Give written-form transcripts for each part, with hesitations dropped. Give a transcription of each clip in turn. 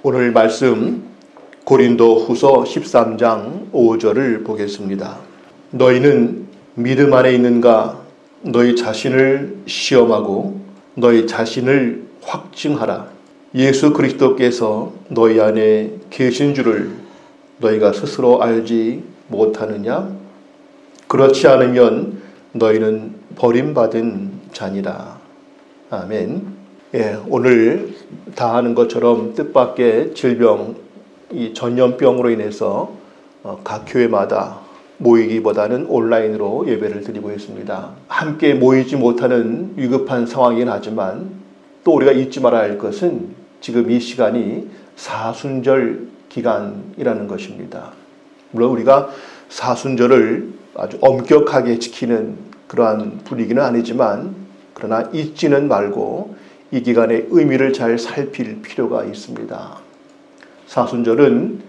오늘 말씀 고린도 후서 13장 5절을 보겠습니다. 너희는 믿음 안에 있는가? 너희 자신을 시험하고 너희 자신을 확증하라. 예수 그리스도께서 너희 안에 계신 줄을 너희가 스스로 알지 못하느냐? 그렇지 않으면 너희는 버림받은 자니라. 아멘. 오늘 다 아는 것처럼 뜻밖의 질병, 이 전염병으로 인해서 각 교회마다 모이기보다는 온라인으로 예배를 드리고 있습니다. 함께 모이지 못하는 위급한 상황이긴 하지만 또 우리가 잊지 말아야 할 것은 지금 이 시간이 사순절 기간이라는 것입니다. 물론 우리가 사순절을 아주 엄격하게 지키는 그러한 분위기는 아니지만 그러나 잊지는 말고 이 기간의 의미를 잘 살필 필요가 있습니다. 사순절은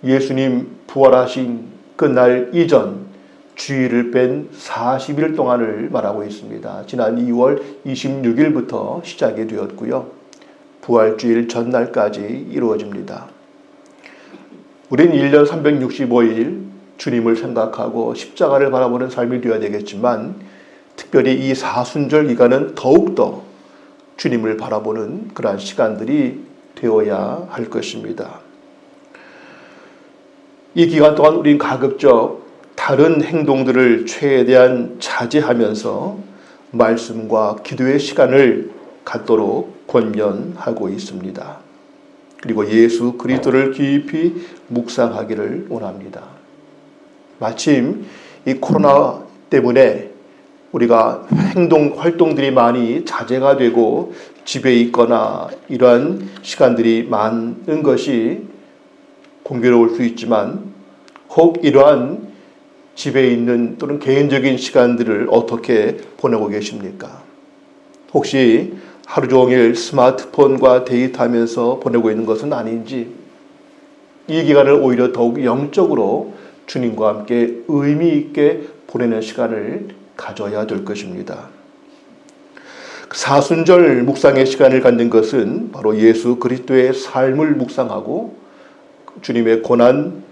예수님 부활하신 그날 이전 주일을 뺀 40일 동안을 말하고 있습니다. 지난 2월 26일부터 시작이 되었고요. 부활주일 전날까지 이루어집니다. 우린 1년 365일 주님을 생각하고 십자가를 바라보는 삶이 되어야 되겠지만 특별히 이 사순절 기간은 더욱더 주님을 바라보는 그러한 시간들이 되어야 할 것입니다. 이 기간 동안 우린 가급적 다른 행동들을 최대한 자제하면서 말씀과 기도의 시간을 갖도록 권면하고 있습니다. 그리고 예수 그리스도를 깊이 묵상하기를 원합니다. 마침 이 코로나 때문에 우리가 활동들이 많이 자제가 되고 집에 있거나 이러한 시간들이 많은 것이 공교로울 수 있지만 혹 이러한 집에 있는 또는 개인적인 시간들을 어떻게 보내고 계십니까? 혹시 하루 종일 스마트폰과 데이트하면서 보내고 있는 것은 아닌지 이 기간을 오히려 더욱 영적으로 주님과 함께 의미 있게 보내는 시간을 가져야 될 것입니다. 사순절 묵상의 시간을 갖는 것은 바로 예수 그리스도의 삶을 묵상하고 주님의 고난,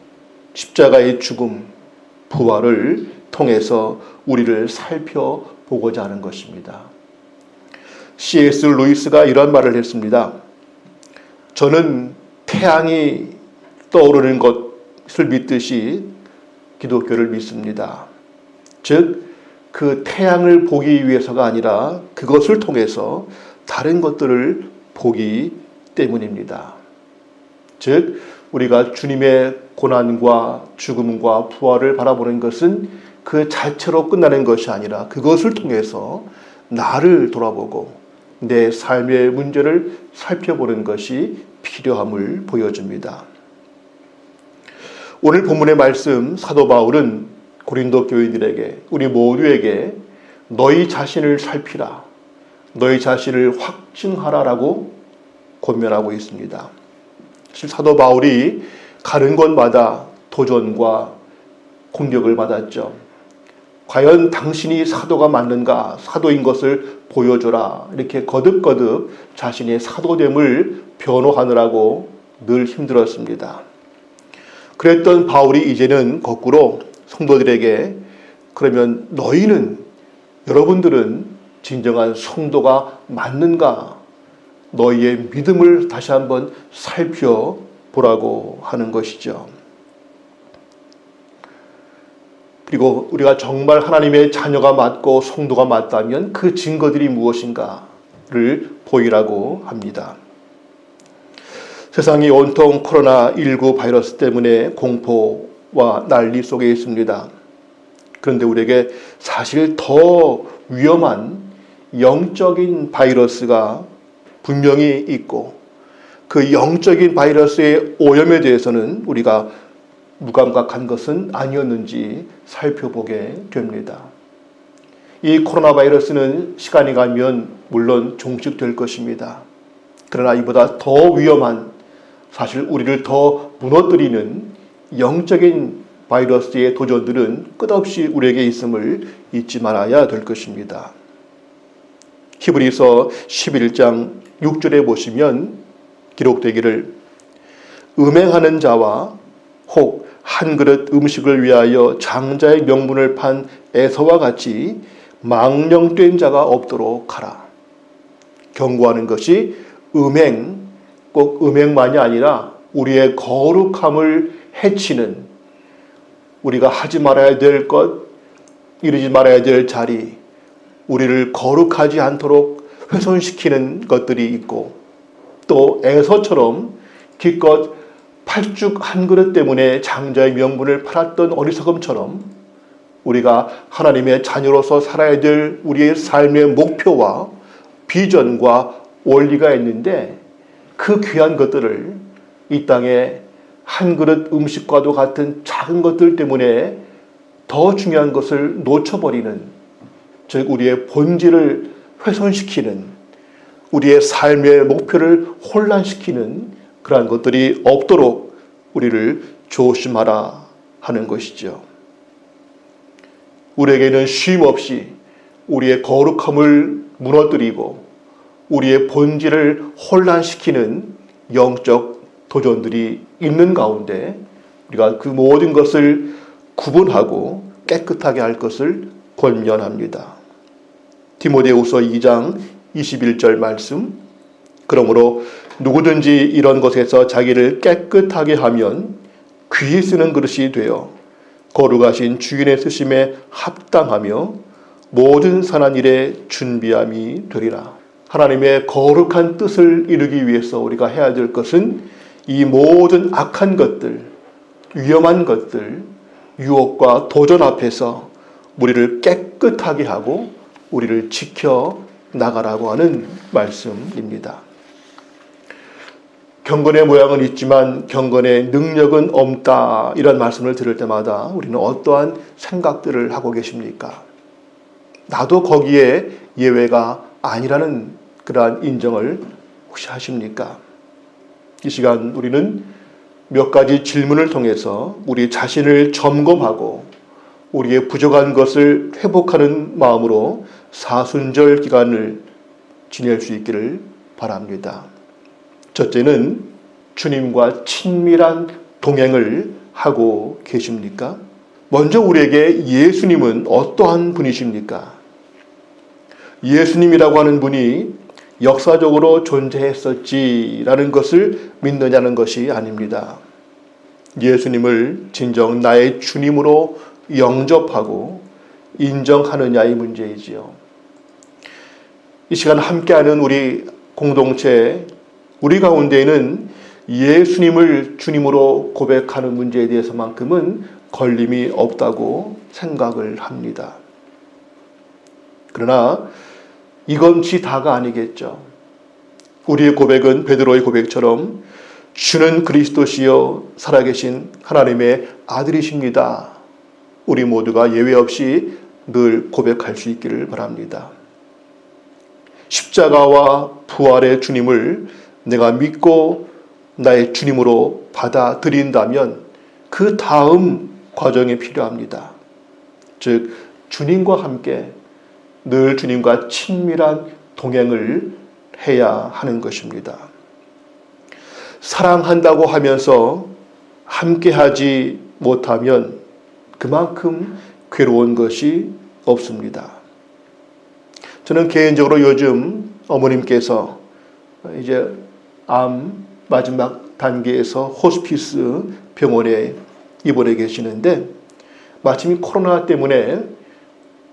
십자가의 죽음, 부활을 통해서 우리를 살펴보고자 하는 것입니다. C.S. 루이스가 이런 말을 했습니다. 저는 태양이 떠오르는 것을 믿듯이 기독교를 믿습니다. 즉 그 태양을 보기 위해서가 아니라 그것을 통해서 다른 것들을 보기 때문입니다. 즉 우리가 주님의 고난과 죽음과 부활을 바라보는 것은 그 자체로 끝나는 것이 아니라 그것을 통해서 나를 돌아보고 내 삶의 문제를 살펴보는 것이 필요함을 보여줍니다. 오늘 본문의 말씀 사도 바울은 고린도 교인들에게 우리 모두에게 너희 자신을 살피라, 너희 자신을 확증하라라고 권면하고 있습니다. 사실 사도 바울이 가는 곳마다 도전과 공격을 받았죠. 과연 당신이 사도가 맞는가? 사도인 것을 보여줘라. 이렇게 거듭거듭 자신의 사도됨을 변호하느라고 늘 힘들었습니다. 그랬던 바울이 이제는 거꾸로 성도들에게 그러면 여러분들은 진정한 성도가 맞는가? 너희의 믿음을 다시 한번 살펴보라고 하는 것이죠. 그리고 우리가 정말 하나님의 자녀가 맞고 성도가 맞다면 그 증거들이 무엇인가를 보이라고 합니다. 세상이 온통 코로나19 바이러스 때문에 공포와 난리 속에 있습니다. 그런데 우리에게 사실 더 위험한 영적인 바이러스가 분명히 있고 그 영적인 바이러스의 오염에 대해서는 우리가 무감각한 것은 아니었는지 살펴보게 됩니다. 이 코로나 바이러스는 시간이 가면 물론 종식될 것입니다. 그러나 이보다 더 위험한, 사실 우리를 더 무너뜨리는 영적인 바이러스의 도전들은 끝없이 우리에게 있음을 잊지 말아야 될 것입니다. 히브리서 11장 6절에 보시면 기록되기를 음행하는 자와 혹 한 그릇 음식을 위하여 장자의 명분을 판 에서와 같이 망령된 자가 없도록 하라. 경고하는 것이 음행, 꼭 음행만이 아니라 우리의 거룩함을 해치는, 우리가 하지 말아야 될 것, 이루지 말아야 될 자리, 우리를 거룩하지 않도록 훼손시키는 것들이 있고, 또 에서처럼 기껏 팔죽 한 그릇 때문에 장자의 명분을 팔았던 어리석음처럼 우리가 하나님의 자녀로서 살아야 될 우리의 삶의 목표와 비전과 원리가 있는데, 그 귀한 것들을 이 땅에 한 그릇 음식과도 같은 작은 것들 때문에 더 중요한 것을 놓쳐버리는, 즉 우리의 본질을 훼손시키는, 우리의 삶의 목표를 혼란시키는 그러한 것들이 없도록 우리를 조심하라 하는 것이죠. 우리에게는 쉼없이 우리의 거룩함을 무너뜨리고 우리의 본질을 혼란시키는 영적 도전들이 있는 가운데 우리가 그 모든 것을 구분하고 깨끗하게 할 것을 권면합니다. 디모데후서 2장 21절 말씀, 그러므로 누구든지 이런 것에서 자기를 깨끗하게 하면 귀히 쓰는 그릇이 되어 거룩하신 주인의 쓰심에 합당하며 모든 선한 일에 준비함이 되리라. 하나님의 거룩한 뜻을 이루기 위해서 우리가 해야 될 것은 이 모든 악한 것들, 위험한 것들, 유혹과 도전 앞에서 우리를 깨끗하게 하고 우리를 지켜 나가라고 하는 말씀입니다. 경건의 모양은 있지만 경건의 능력은 없다, 이런 말씀을 들을 때마다 우리는 어떠한 생각들을 하고 계십니까? 나도 거기에 예외가 아니라는 그러한 인정을 혹시 하십니까? 이 시간 우리는 몇 가지 질문을 통해서 우리 자신을 점검하고 우리의 부족한 것을 회복하는 마음으로 사순절 기간을 지낼 수 있기를 바랍니다. 첫째는, 주님과 친밀한 동행을 하고 계십니까? 먼저 우리에게 예수님은 어떠한 분이십니까? 예수님이라고 하는 분이 역사적으로 존재했었지라는 것을 믿느냐는 것이 아닙니다. 예수님을 진정 나의 주님으로 영접하고 인정하느냐의 문제이지요. 이 시간 함께하는 우리 공동체, 우리 가운데에는 예수님을 주님으로 고백하는 문제에 대해서만큼은 걸림이 없다고 생각을 합니다. 그러나 이것이 다가 아니겠죠. 우리의 고백은 베드로의 고백처럼 주는 그리스도시요 살아계신 하나님의 아들이십니다. 우리 모두가 예외 없이 늘 고백할 수 있기를 바랍니다. 십자가와 부활의 주님을 내가 믿고 나의 주님으로 받아들인다면 그 다음 과정이 필요합니다. 즉 주님과 함께 늘 주님과 친밀한 동행을 해야 하는 것입니다. 사랑한다고 하면서 함께하지 못하면 그만큼 괴로운 것이 없습니다. 저는 개인적으로 요즘 어머님께서 이제 암 마지막 단계에서 호스피스 병원에 입원해 계시는데, 마침 코로나 때문에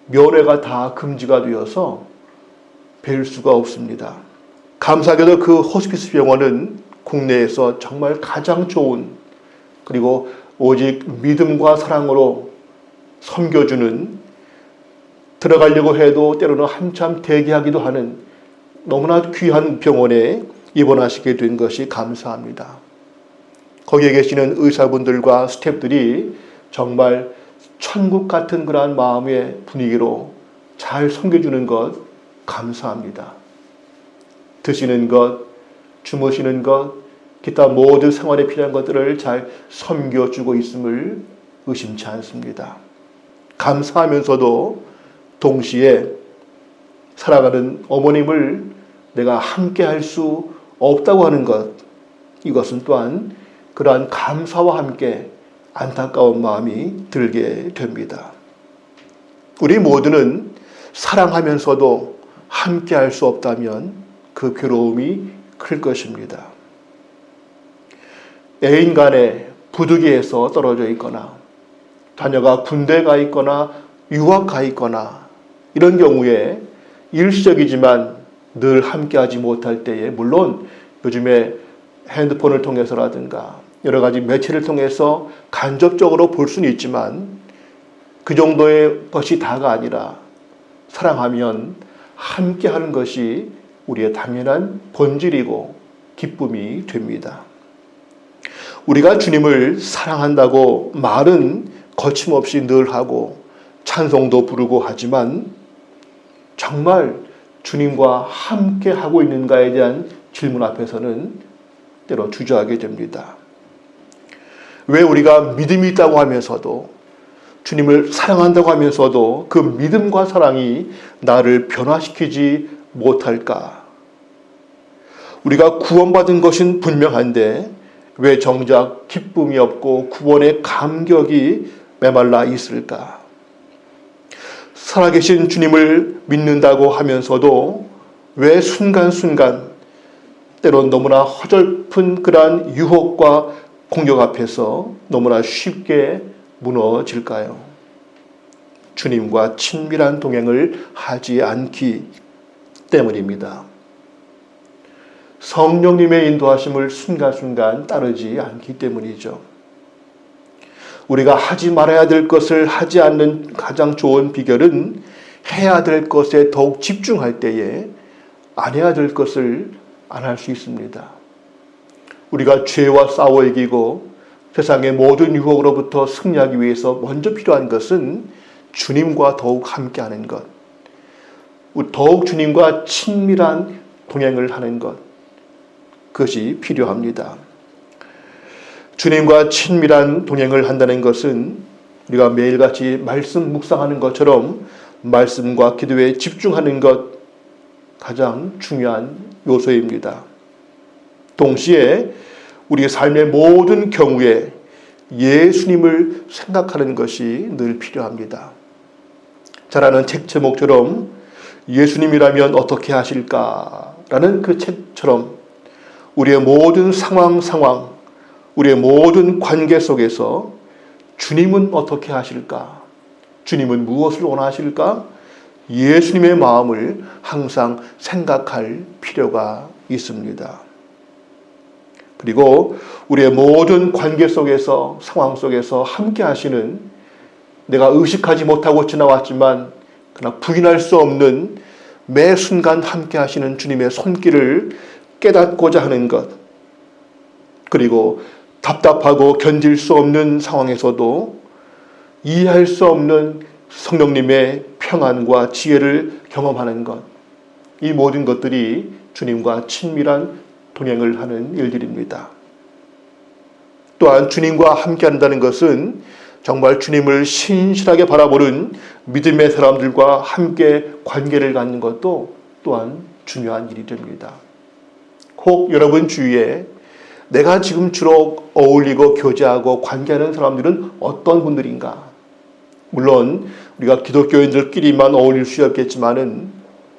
면회가 다 금지가 되어서 뵐 수가 없습니다. 감사하게도 그 호스피스 병원은 국내에서 정말 가장 좋은, 그리고 오직 믿음과 사랑으로 섬겨주는, 들어가려고 해도 때로는 한참 대기하기도 하는 너무나 귀한 병원에 입원하시게 된 것이 감사합니다. 거기에 계시는 의사분들과 스태프들이 정말 천국 같은 그러한 마음의 분위기로 잘 섬겨주는 것 감사합니다. 드시는 것, 주무시는 것, 기타 모든 생활에 필요한 것들을 잘 섬겨주고 있음을 의심치 않습니다. 감사하면서도 동시에 살아가는 어머님을 내가 함께 할 수 없다고 하는 것, 이것은 또한 그러한 감사와 함께 안타까운 마음이 들게 됩니다. 우리 모두는 사랑하면서도 함께 할 수 없다면 그 괴로움이 클 것입니다. 애인 간에 부득이해서 떨어져 있거나 자녀가 군대 가 있거나 유학 가 있거나 이런 경우에 일시적이지만 늘 함께하지 못할 때에 물론 요즘에 핸드폰을 통해서라든가 여러 가지 매체를 통해서 간접적으로 볼 수는 있지만 그 정도의 것이 다가 아니라 사랑하면 함께하는 것이 우리의 당연한 본질이고 기쁨이 됩니다. 우리가 주님을 사랑한다고 말은 거침없이 늘 하고 찬송도 부르고 하지만 정말 주님과 함께 하고 있는가에 대한 질문 앞에서는 때로 주저하게 됩니다. 왜 우리가 믿음이 있다고 하면서도 주님을 사랑한다고 하면서도 그 믿음과 사랑이 나를 변화시키지 못할까? 우리가 구원받은 것은 분명한데 왜 정작 기쁨이 없고 구원의 감격이 메말라 있을까? 살아계신 주님을 믿는다고 하면서도 왜 순간순간 때론 너무나 허절픈 그러한 유혹과 공격 앞에서 너무나 쉽게 무너질까요? 주님과 친밀한 동행을 하지 않기 때문입니다. 성령님의 인도하심을 순간순간 따르지 않기 때문이죠. 우리가 하지 말아야 될 것을 하지 않는 가장 좋은 비결은 해야 될 것에 더욱 집중할 때에 안 해야 될 것을 안 할 수 있습니다. 우리가 죄와 싸워 이기고 세상의 모든 유혹으로부터 승리하기 위해서 먼저 필요한 것은 주님과 더욱 함께하는 것, 더욱 주님과 친밀한 동행을 하는 것, 그것이 필요합니다. 주님과 친밀한 동행을 한다는 것은 우리가 매일같이 말씀 묵상하는 것처럼 말씀과 기도에 집중하는 것 가장 중요한 요소입니다. 동시에 우리의 삶의 모든 경우에 예수님을 생각하는 것이 늘 필요합니다. 잘 아는 책 제목처럼 예수님이라면 어떻게 하실까라는 그 책처럼 우리의 모든 상황, 우리의 모든 관계 속에서 주님은 어떻게 하실까? 주님은 무엇을 원하실까? 예수님의 마음을 항상 생각할 필요가 있습니다. 그리고 우리의 모든 관계 속에서, 상황 속에서 함께 하시는, 내가 의식하지 못하고 지나왔지만 그러나 부인할 수 없는 매 순간 함께 하시는 주님의 손길을 깨닫고자 하는 것, 그리고 답답하고 견딜 수 없는 상황에서도 이해할 수 없는 성령님의 평안과 지혜를 경험하는 것, 이 모든 것들이 주님과 친밀한 동행을 하는 일들입니다. 또한 주님과 함께 한다는 것은 정말 주님을 신실하게 바라보는 믿음의 사람들과 함께 관계를 갖는 것도 또한 중요한 일이 됩니다. 혹 여러분 주위에 내가 지금 주로 어울리고 교제하고 관계하는 사람들은 어떤 분들인가? 물론 우리가 기독교인들끼리만 어울릴 수 없겠지만은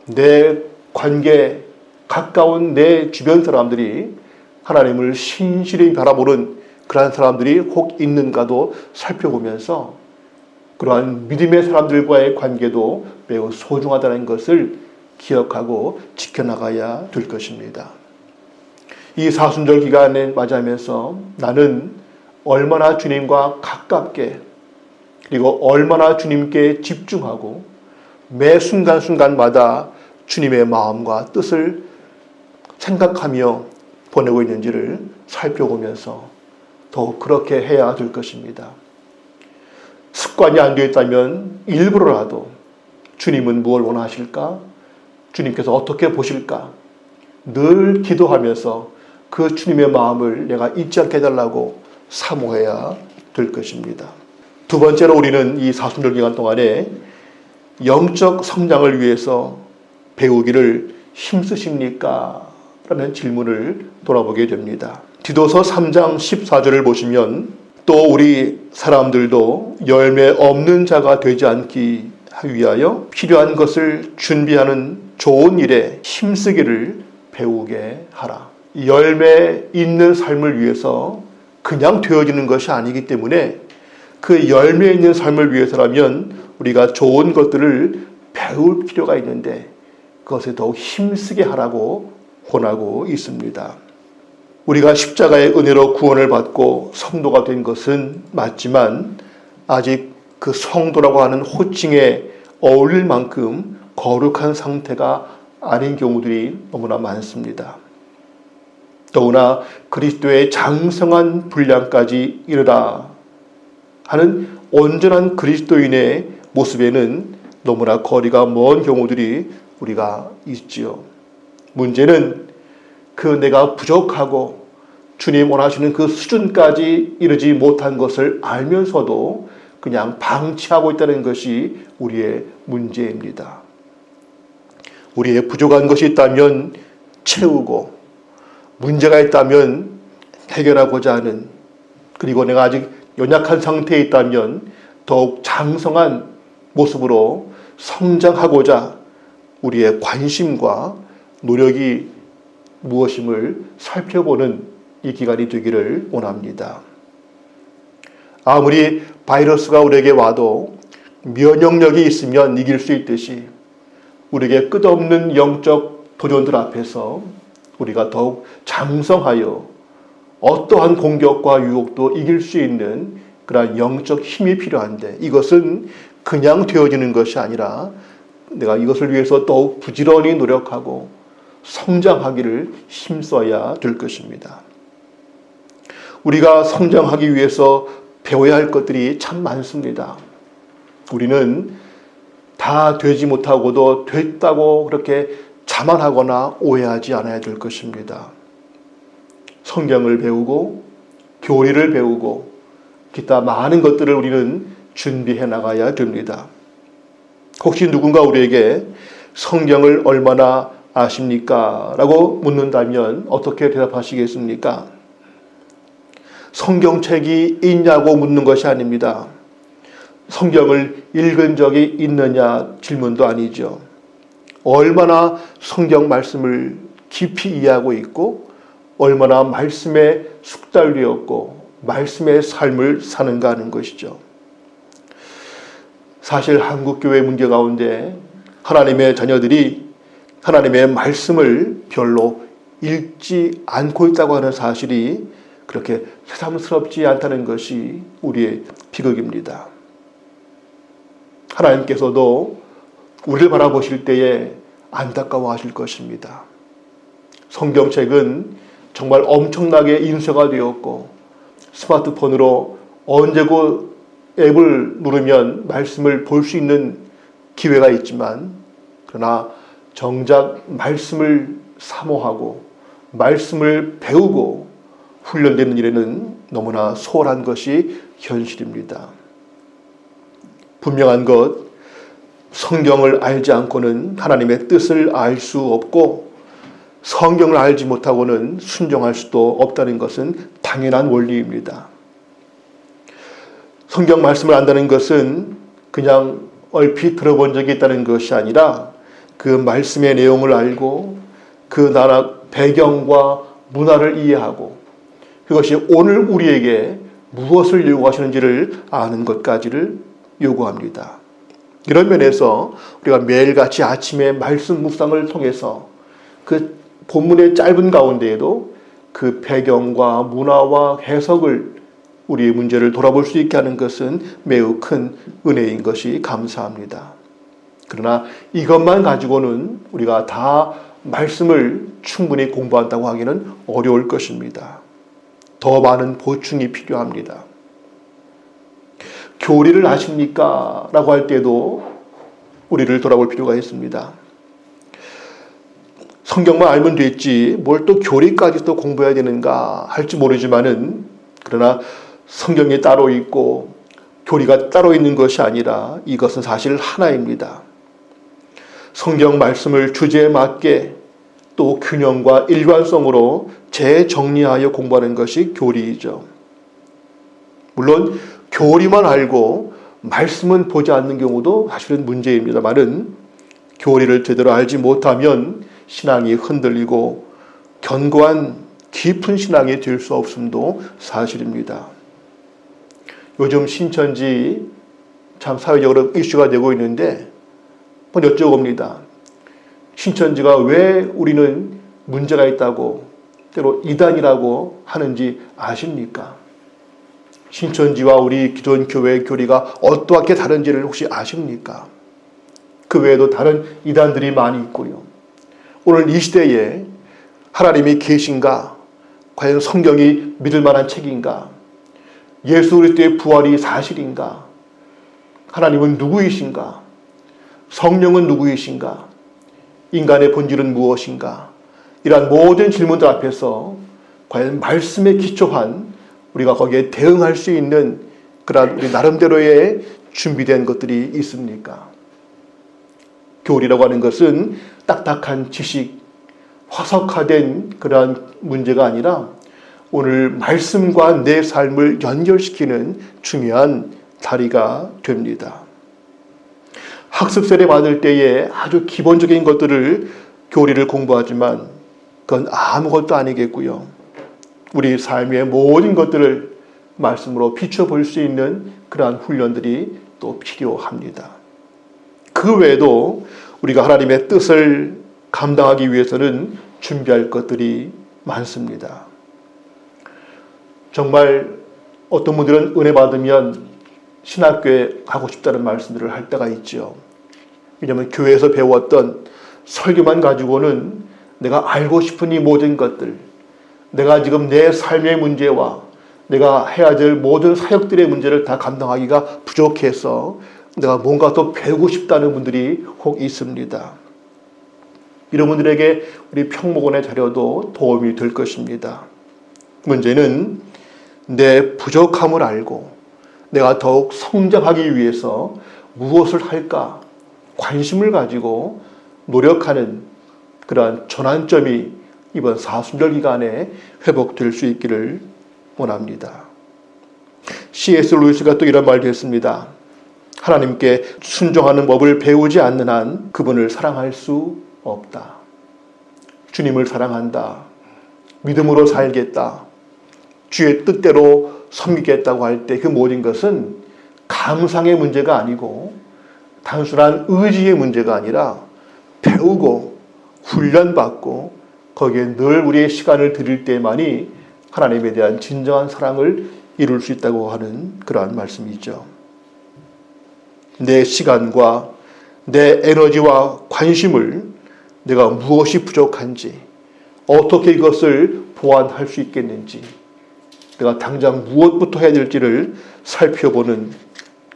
내 관계, 가까운 내 주변 사람들이 하나님을 신실히 바라보는 그러한 사람들이 혹 있는가도 살펴보면서 그러한 믿음의 사람들과의 관계도 매우 소중하다는 것을 기억하고 지켜나가야 될 것입니다. 이 사순절 기간에 맞이하면서 나는 얼마나 주님과 가깝게 그리고 얼마나 주님께 집중하고 매 순간순간마다 주님의 마음과 뜻을 생각하며 보내고 있는지를 살펴보면서 더욱 그렇게 해야 될 것입니다. 습관이 안 되어 있다면 일부러라도 주님은 무엇을 원하실까? 주님께서 어떻게 보실까? 늘 기도하면서 그 주님의 마음을 내가 잊지 않게 해달라고 사모해야 될 것입니다. 두 번째로 우리는 이 사순절 기간 동안에 영적 성장을 위해서 배우기를 힘쓰십니까? 라는 질문을 돌아보게 됩니다. 디도서 3장 14절을 보시면 또 우리 사람들도 열매 없는 자가 되지 않기 위하여 필요한 것을 준비하는 좋은 일에 힘쓰기를 배우게 하라. 열매 있는 삶을 위해서 그냥 되어지는 것이 아니기 때문에 그 열매 있는 삶을 위해서라면 우리가 좋은 것들을 배울 필요가 있는데 그것에 더욱 힘쓰게 하라고 권하고 있습니다. 우리가 십자가의 은혜로 구원을 받고 성도가 된 것은 맞지만 아직 그 성도라고 하는 호칭에 어울릴 만큼 거룩한 상태가 아닌 경우들이 너무나 많습니다. 더구나 그리스도의 장성한 분량까지 이르라 하는 온전한 그리스도인의 모습에는 너무나 거리가 먼 경우들이 우리가 있지요. 문제는 그 내가 부족하고 주님 원하시는 그 수준까지 이르지 못한 것을 알면서도 그냥 방치하고 있다는 것이 우리의 문제입니다. 우리의 부족한 것이 있다면 채우고 문제가 있다면 해결하고자 하는, 그리고 내가 아직 연약한 상태에 있다면 더욱 장성한 모습으로 성장하고자 우리의 관심과 노력이 무엇임을 살펴보는 이 기간이 되기를 원합니다. 아무리 바이러스가 우리에게 와도 면역력이 있으면 이길 수 있듯이 우리에게 끝없는 영적 도전들 앞에서 우리가 더욱 장성하여 어떠한 공격과 유혹도 이길 수 있는 그러한 영적 힘이 필요한데, 이것은 그냥 되어지는 것이 아니라 내가 이것을 위해서 더욱 부지런히 노력하고 성장하기를 힘써야 될 것입니다. 우리가 성장하기 위해서 배워야 할 것들이 참 많습니다. 우리는 다 되지 못하고도 됐다고 그렇게 자만하거나 오해하지 않아야 될 것입니다. 성경을 배우고 교리를 배우고 기타 많은 것들을 우리는 준비해 나가야 됩니다. 혹시 누군가 우리에게 성경을 얼마나 아십니까? 라고 묻는다면 어떻게 대답하시겠습니까? 성경책이 있냐고 묻는 것이 아닙니다. 성경을 읽은 적이 있느냐 질문도 아니죠. 얼마나 성경 말씀을 깊이 이해하고 있고 얼마나 말씀에 숙달되었고 말씀의 삶을 사는가 하는 것이죠. 사실 한국교회 문제 가운데 하나님의 자녀들이 하나님의 말씀을 별로 읽지 않고 있다고 하는 사실이 그렇게 새삼스럽지 않다는 것이 우리의 비극입니다. 하나님께서도 우리를 바라보실 때에 안타까워하실 것입니다. 성경책은 정말 엄청나게 인쇄가 되었고 스마트폰으로 언제고 앱을 누르면 말씀을 볼 수 있는 기회가 있지만, 그러나 정작 말씀을 사모하고 말씀을 배우고 훈련되는 일에는 너무나 소홀한 것이 현실입니다. 분명한 것, 성경을 알지 않고는 하나님의 뜻을 알 수 없고 성경을 알지 못하고는 순종할 수도 없다는 것은 당연한 원리입니다. 성경 말씀을 안다는 것은 그냥 얼핏 들어본 적이 있다는 것이 아니라 그 말씀의 내용을 알고 그 나라 배경과 문화를 이해하고 그것이 오늘 우리에게 무엇을 요구하시는지를 아는 것까지를 요구합니다. 이런 면에서 우리가 매일같이 아침에 말씀 묵상을 통해서 그 본문의 짧은 가운데에도 그 배경과 문화와 해석을 우리의 문제를 돌아볼 수 있게 하는 것은 매우 큰 은혜인 것이 감사합니다. 그러나 이것만 가지고는 우리가 다 말씀을 충분히 공부한다고 하기는 어려울 것입니다. 더 많은 보충이 필요합니다. 교리를 아십니까? 라고 할 때도 우리를 돌아볼 필요가 있습니다. 성경만 알면 됐지 뭘 또 교리까지 또 공부해야 되는가 할지 모르지만은, 그러나 성경이 따로 있고 교리가 따로 있는 것이 아니라 이것은 사실 하나입니다. 성경 말씀을 주제에 맞게 또 균형과 일관성으로 재정리하여 공부하는 것이 교리이죠. 물론 교리만 알고 말씀은 보지 않는 경우도 사실은 문제입니다만은 교리를 제대로 알지 못하면 신앙이 흔들리고 견고한 깊은 신앙이 될 수 없음도 사실입니다. 요즘 신천지 참 사회적으로 이슈가 되고 있는데 한번 여쭤봅니다. 신천지가 왜 우리는 문제가 있다고 때로 이단이라고 하는지 아십니까? 신천지와 우리 기존 교회의 교리가 어떻게 다른지를 혹시 아십니까? 그 외에도 다른 이단들이 많이 있고요. 오늘 이 시대에 하나님이 계신가? 과연 성경이 믿을 만한 책인가? 예수 그리스도의 부활이 사실인가? 하나님은 누구이신가? 성령은 누구이신가? 인간의 본질은 무엇인가? 이러한 모든 질문들 앞에서 과연 말씀에 기초한 우리가 거기에 대응할 수 있는 그러한 우리 나름대로의 준비된 것들이 있습니까? 교리라고 하는 것은 딱딱한 지식, 화석화된 그러한 문제가 아니라 오늘 말씀과 내 삶을 연결시키는 중요한 다리가 됩니다. 학습 세례 받을 때에 아주 기본적인 것들을 교리를 공부하지만 그건 아무것도 아니겠고요. 우리 삶의 모든 것들을 말씀으로 비춰볼 수 있는 그러한 훈련들이 또 필요합니다. 그 외에도 우리가 하나님의 뜻을 감당하기 위해서는 준비할 것들이 많습니다. 정말 어떤 분들은 은혜 받으면 신학교에 가고 싶다는 말씀들을 할 때가 있죠. 왜냐하면 교회에서 배웠던 설교만 가지고는 내가 알고 싶은 이 모든 것들, 내가 지금 내 삶의 문제와 내가 해야 될 모든 사역들의 문제를 다 감당하기가 부족해서 내가 뭔가 더 배우고 싶다는 분들이 혹 있습니다. 이런 분들에게 우리 평목원의 자료도 도움이 될 것입니다. 문제는 내 부족함을 알고 내가 더욱 성장하기 위해서 무엇을 할까 관심을 가지고 노력하는 그러한 전환점이 이번 사순절 기간에 회복될 수 있기를 원합니다. C.S. 루이스가 또 이런 말도 했습니다. 하나님께 순종하는 법을 배우지 않는 한 그분을 사랑할 수 없다. 주님을 사랑한다. 믿음으로 살겠다. 주의 뜻대로 섬기겠다고 할 때 그 모든 것은 감상의 문제가 아니고 단순한 의지의 문제가 아니라 배우고 훈련받고 거기에 늘 우리의 시간을 드릴 때만이 하나님에 대한 진정한 사랑을 이룰 수 있다고 하는 그러한 말씀이죠. 내 시간과 내 에너지와 관심을 내가 무엇이 부족한지, 어떻게 이것을 보완할 수 있겠는지, 내가 당장 무엇부터 해야 될지를 살펴보는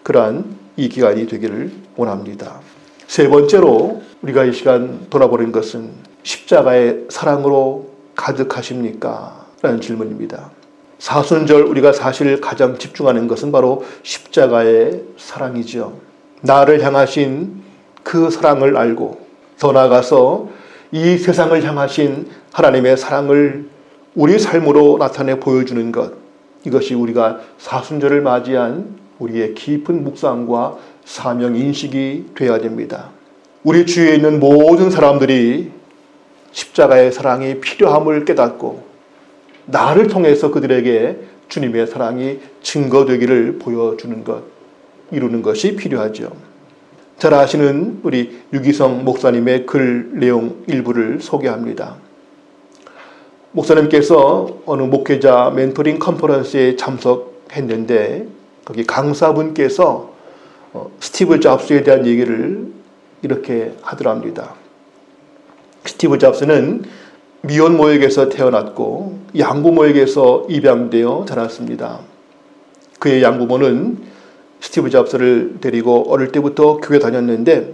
그러한 이 기간이 되기를 원합니다. 세 번째로 우리가 이 시간 돌아보는 것은 십자가의 사랑으로 가득하십니까? 라는 질문입니다. 사순절 우리가 사실 가장 집중하는 것은 바로 십자가의 사랑이죠. 나를 향하신 그 사랑을 알고 더 나아가서 이 세상을 향하신 하나님의 사랑을 우리 삶으로 나타내 보여주는 것, 이것이 우리가 사순절을 맞이한 우리의 깊은 묵상과 사명 인식이 되어야 됩니다. 우리 주위에 있는 모든 사람들이 십자가의 사랑이 필요함을 깨닫고 나를 통해서 그들에게 주님의 사랑이 증거되기를 보여주는 것, 이루는 것이 필요하죠. 잘 아시는 우리 유기성 목사님의 글 내용 일부를 소개합니다. 목사님께서 어느 목회자 멘토링 컨퍼런스에 참석했는데 거기 강사분께서 스티브 잡스에 대한 얘기를 이렇게 하더랍니다. 스티브 잡스는 미혼모에게서 태어났고 양부모에게서 입양되어 자랐습니다. 그의 양부모는 스티브 잡스를 데리고 어릴 때부터 교회 다녔는데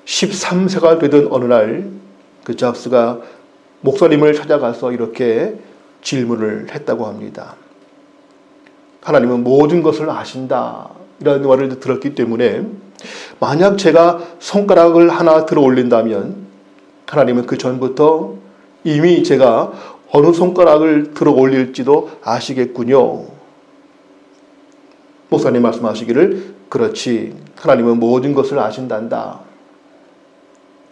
13세가 되던 어느 날 그 잡스가 목사님을 찾아가서 이렇게 질문을 했다고 합니다. 하나님은 모든 것을 아신다. 이라는 말을 들었기 때문에 만약 제가 손가락을 하나 들어 올린다면 하나님은 그 전부터 이미 제가 어느 손가락을 들어 올릴지도 아시겠군요. 목사님 말씀하시기를 그렇지. 하나님은 모든 것을 아신단다.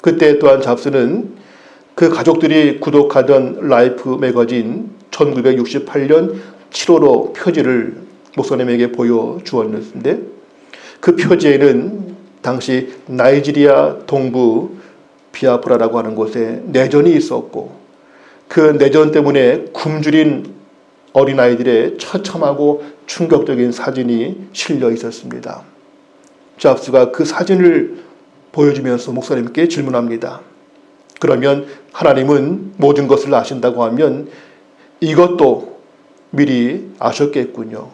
그때 또한 잡스는 그 가족들이 구독하던 라이프 매거진 1968년 7월호 표지를 목사님에게 보여주었는데 그 표지에는 당시 나이지리아 동부 비아프라라고 하는 곳에 내전이 있었고 그 내전 때문에 굶주린 어린아이들의 처참하고 충격적인 사진이 실려 있었습니다. 잡스가 그 사진을 보여주면서 목사님께 질문합니다. 그러면 하나님은 모든 것을 아신다고 하면 이것도 미리 아셨겠군요.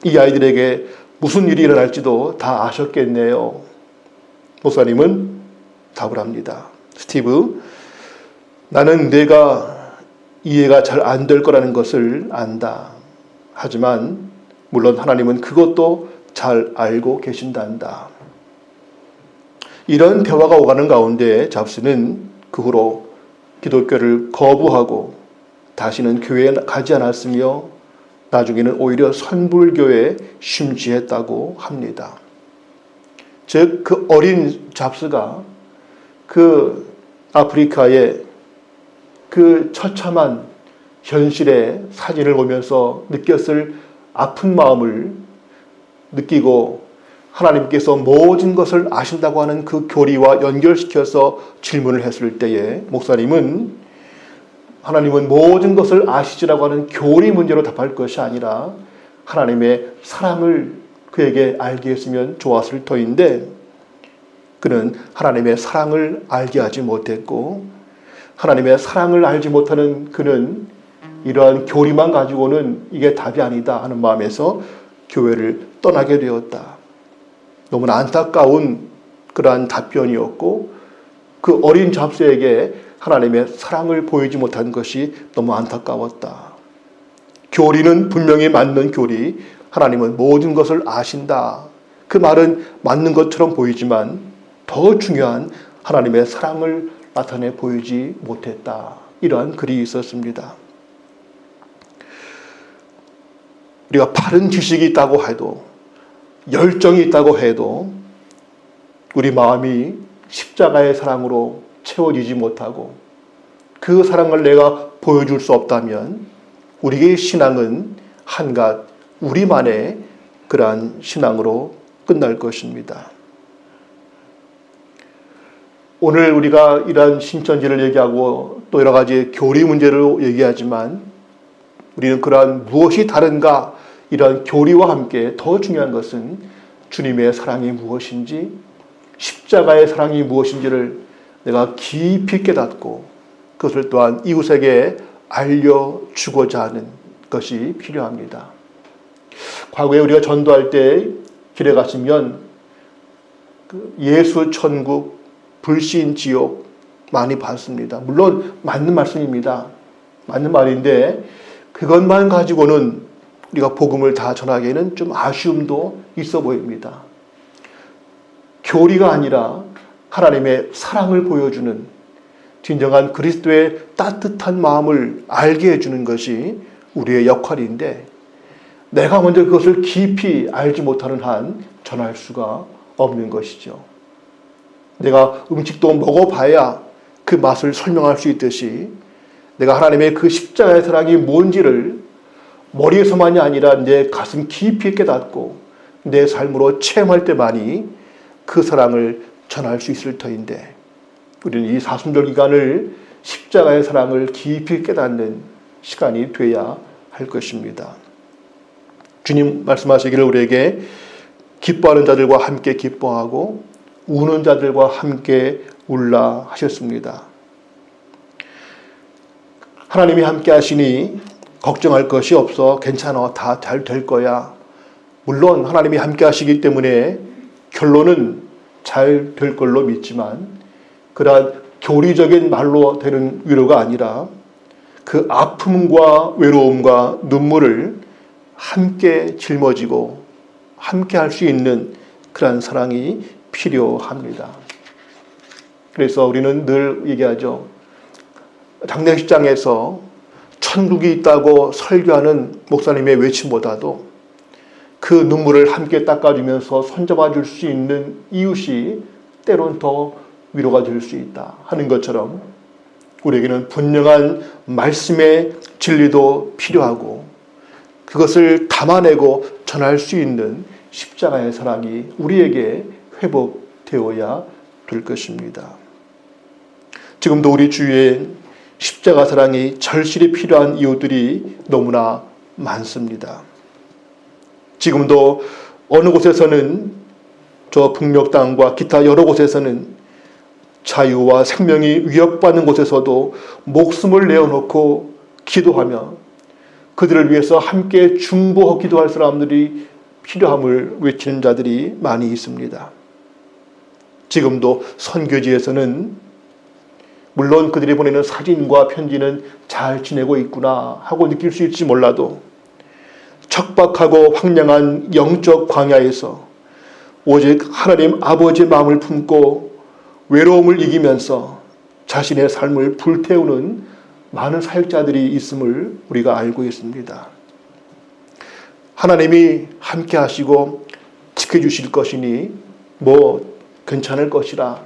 이 아이들에게 무슨 일이 일어날지도 다 아셨겠네요. 목사님은 답을 합니다. 스티브, 나는 내가 이해가 잘 안 될 거라는 것을 안다. 하지만 물론 하나님은 그것도 잘 알고 계신단다. 이런 대화가 오가는 가운데 잡스는 그 후로 기독교를 거부하고 다시는 교회에 가지 않았으며 나중에는 오히려 선불교에 심취했다고 합니다. 즉, 그 어린 잡스가 그 아프리카의 그 처참한 현실의 사진을 보면서 느꼈을 아픈 마음을 느끼고 하나님께서 모든 것을 아신다고 하는 그 교리와 연결시켜서 질문을 했을 때에 목사님은 하나님은 모든 것을 아시지라고 하는 교리 문제로 답할 것이 아니라 하나님의 사랑을 그에게 알게 했으면 좋았을 터인데 그는 하나님의 사랑을 알게 하지 못했고 하나님의 사랑을 알지 못하는 그는 이러한 교리만 가지고는 이게 답이 아니다 하는 마음에서 교회를 떠나게 되었다. 너무나 안타까운 그러한 답변이었고 그 어린 잡스에게 하나님의 사랑을 보이지 못한 것이 너무 안타까웠다. 교리는 분명히 맞는 교리, 하나님은 모든 것을 아신다. 그 말은 맞는 것처럼 보이지만 더 중요한 하나님의 사랑을 나타내 보이지 못했다. 이러한 글이 있었습니다. 우리가 바른 지식이 있다고 해도 열정이 있다고 해도 우리 마음이 십자가의 사랑으로 채워지지 못하고 그 사랑을 내가 보여줄 수 없다면 우리의 신앙은 한갓 우리만의 그러한 신앙으로 끝날 것입니다. 오늘 우리가 이러한 신천지를 얘기하고 또 여러 가지 교리 문제를 얘기하지만 우리는 그러한 무엇이 다른가 이러한 교리와 함께 더 중요한 것은 주님의 사랑이 무엇인지 십자가의 사랑이 무엇인지를 내가 깊이 깨닫고 그것을 또한 이웃에게 알려주고자 하는 것이 필요합니다. 과거에 우리가 전도할 때 길에 가시면 예수 천국, 불신 지옥 많이 봤습니다. 물론 맞는 말씀입니다. 맞는 말인데 그것만 가지고는 우리가 복음을 다 전하기에는 좀 아쉬움도 있어 보입니다. 교리가 아니라 하나님의 사랑을 보여주는 진정한 그리스도의 따뜻한 마음을 알게 해주는 것이 우리의 역할인데 내가 먼저 그것을 깊이 알지 못하는 한 전할 수가 없는 것이죠. 내가 음식도 먹어봐야 그 맛을 설명할 수 있듯이 내가 하나님의 그 십자가의 사랑이 뭔지를 머리에서만이 아니라 내 가슴 깊이 깨닫고 내 삶으로 체험할 때만이 그 사랑을 전할 수 있을 터인데 우리는 이 사순절 기간을 십자가의 사랑을 깊이 깨닫는 시간이 돼야 할 것입니다. 주님 말씀하시기를 우리에게 기뻐하는 자들과 함께 기뻐하고 우는 자들과 함께 울라 하셨습니다. 하나님이 함께 하시니 걱정할 것이 없어. 괜찮아. 다 잘 될 거야. 물론 하나님이 함께 하시기 때문에 결론은 잘 될 걸로 믿지만 그러한 교리적인 말로 되는 위로가 아니라 그 아픔과 외로움과 눈물을 함께 짊어지고 함께 할 수 있는 그러한 사랑이 필요합니다. 그래서 우리는 늘 얘기하죠. 장례식장에서 천국이 있다고 설교하는 목사님의 외침보다도 그 눈물을 함께 닦아주면서 손잡아 줄 수 있는 이웃이 때론 더 위로가 될 수 있다 하는 것처럼 우리에게는 분명한 말씀의 진리도 필요하고 그것을 담아내고 전할 수 있는 십자가의 사랑이 우리에게 회복되어야 될 것입니다. 지금도 우리 주위에 십자가 사랑이 절실히 필요한 이웃들이 너무나 많습니다. 지금도 어느 곳에서는 저 북녘 땅과 기타 여러 곳에서는 자유와 생명이 위협받는 곳에서도 목숨을 내어놓고 기도하며 그들을 위해서 함께 중보하고 기도할 사람들이 필요함을 외치는 자들이 많이 있습니다. 지금도 선교지에서는 물론 그들이 보내는 사진과 편지는 잘 지내고 있구나 하고 느낄 수 있을지 몰라도 척박하고 황량한 영적 광야에서 오직 하나님 아버지의 마음을 품고 외로움을 이기면서 자신의 삶을 불태우는 많은 사역자들이 있음을 우리가 알고 있습니다. 하나님이 함께 하시고 지켜주실 것이니 뭐 괜찮을 것이라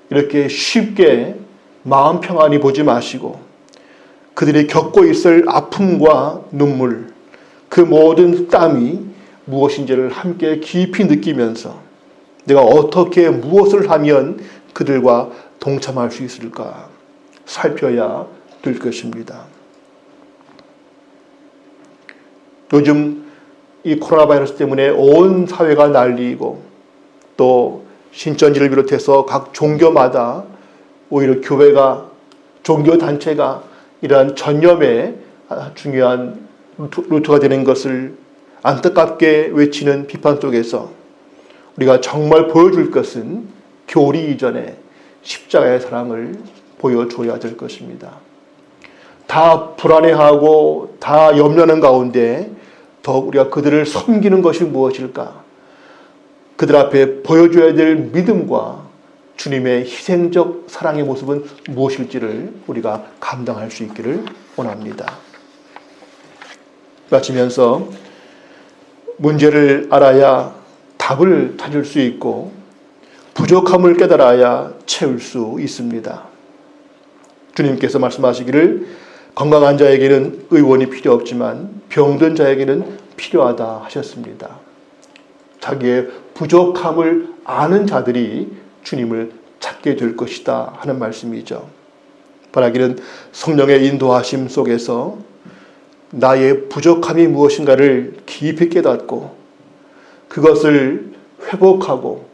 이렇게 쉽게 마음 평안히 보지 마시고 그들이 겪고 있을 아픔과 눈물 그 모든 땀이 무엇인지를 함께 깊이 느끼면서 내가 어떻게 무엇을 하면 그들과 동참할 수 있을까 살펴야 될 것입니다. 요즘 이 코로나 바이러스 때문에 온 사회가 난리이고 또 신천지를 비롯해서 각 종교마다 오히려 교회가 종교단체가 이러한 전염의 중요한 루트가 되는 것을 안타깝게 외치는 비판 속에서 우리가 정말 보여줄 것은 교리 이전에 십자가의 사랑을 보여줘야 될 것입니다. 다 불안해하고 다 염려하는 가운데 더욱 우리가 그들을 섬기는 것이 무엇일까? 그들 앞에 보여줘야 될 믿음과 주님의 희생적 사랑의 모습은 무엇일지를 우리가 감당할 수 있기를 원합니다. 마치면서 문제를 알아야 답을 찾을 수 있고 부족함을 깨달아야 채울 수 있습니다. 주님께서 말씀하시기를 건강한 자에게는 의원이 필요 없지만 병든 자에게는 필요하다 하셨습니다. 자기의 부족함을 아는 자들이 주님을 찾게 될 것이다 하는 말씀이죠. 바라기는 성령의 인도하심 속에서 나의 부족함이 무엇인가를 깊이 깨닫고 그것을 회복하고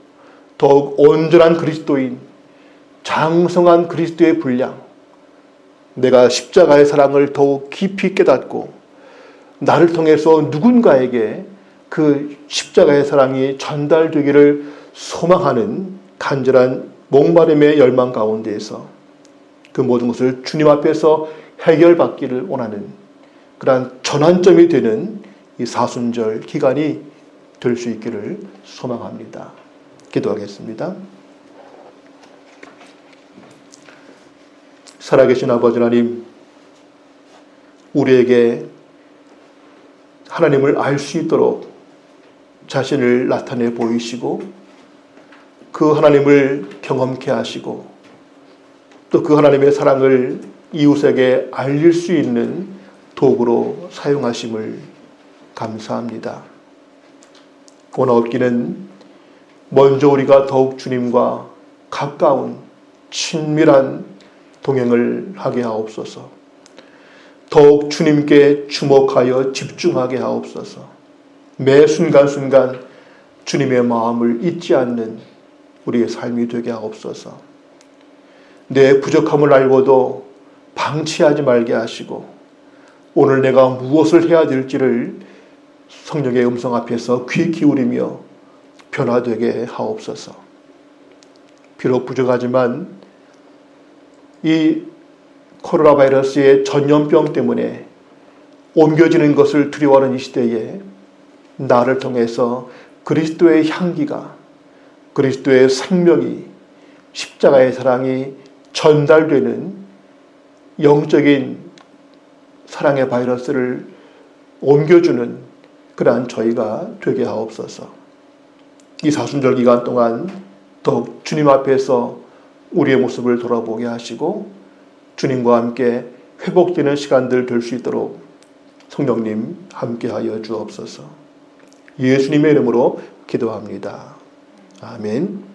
더욱 온전한 그리스도인, 장성한 그리스도의 분량, 내가 십자가의 사랑을 더욱 깊이 깨닫고 나를 통해서 누군가에게 그 십자가의 사랑이 전달되기를 소망하는 간절한 목마름의 열망 가운데에서 그 모든 것을 주님 앞에서 해결받기를 원하는 그러한 전환점이 되는 이 사순절 기간이 될 수 있기를 소망합니다. 기도하겠습니다. 살아계신 아버지 하나님, 우리에게 하나님을 알 수 있도록 자신을 나타내 보이시고 그 하나님을 경험케 하시고 또 그 하나님의 사랑을 이웃에게 알릴 수 있는 도구로 사용하심을 감사합니다. 원하옵기는 먼저 우리가 더욱 주님과 가까운 친밀한 동행을 하게 하옵소서. 더욱 주님께 주목하여 집중하게 하옵소서. 매 순간순간 주님의 마음을 잊지 않는 우리의 삶이 되게 하옵소서. 내 부족함을 알고도 방치하지 말게 하시고 오늘 내가 무엇을 해야 될지를 성령의 음성 앞에서 귀 기울이며 변화되게 하옵소서. 비록 부족하지만 이 코로나 바이러스의 전염병 때문에 옮겨지는 것을 두려워하는 이 시대에 나를 통해서 그리스도의 향기가, 그리스도의 생명이, 십자가의 사랑이 전달되는 영적인 사랑의 바이러스를 옮겨주는 그러한 저희가 되게 하옵소서. 이 사순절 기간 동안 더욱 주님 앞에서 우리의 모습을 돌아보게 하시고 주님과 함께 회복되는 시간들 될 수 있도록 성령님 함께하여 주옵소서. 예수님의 이름으로 기도합니다. 아멘.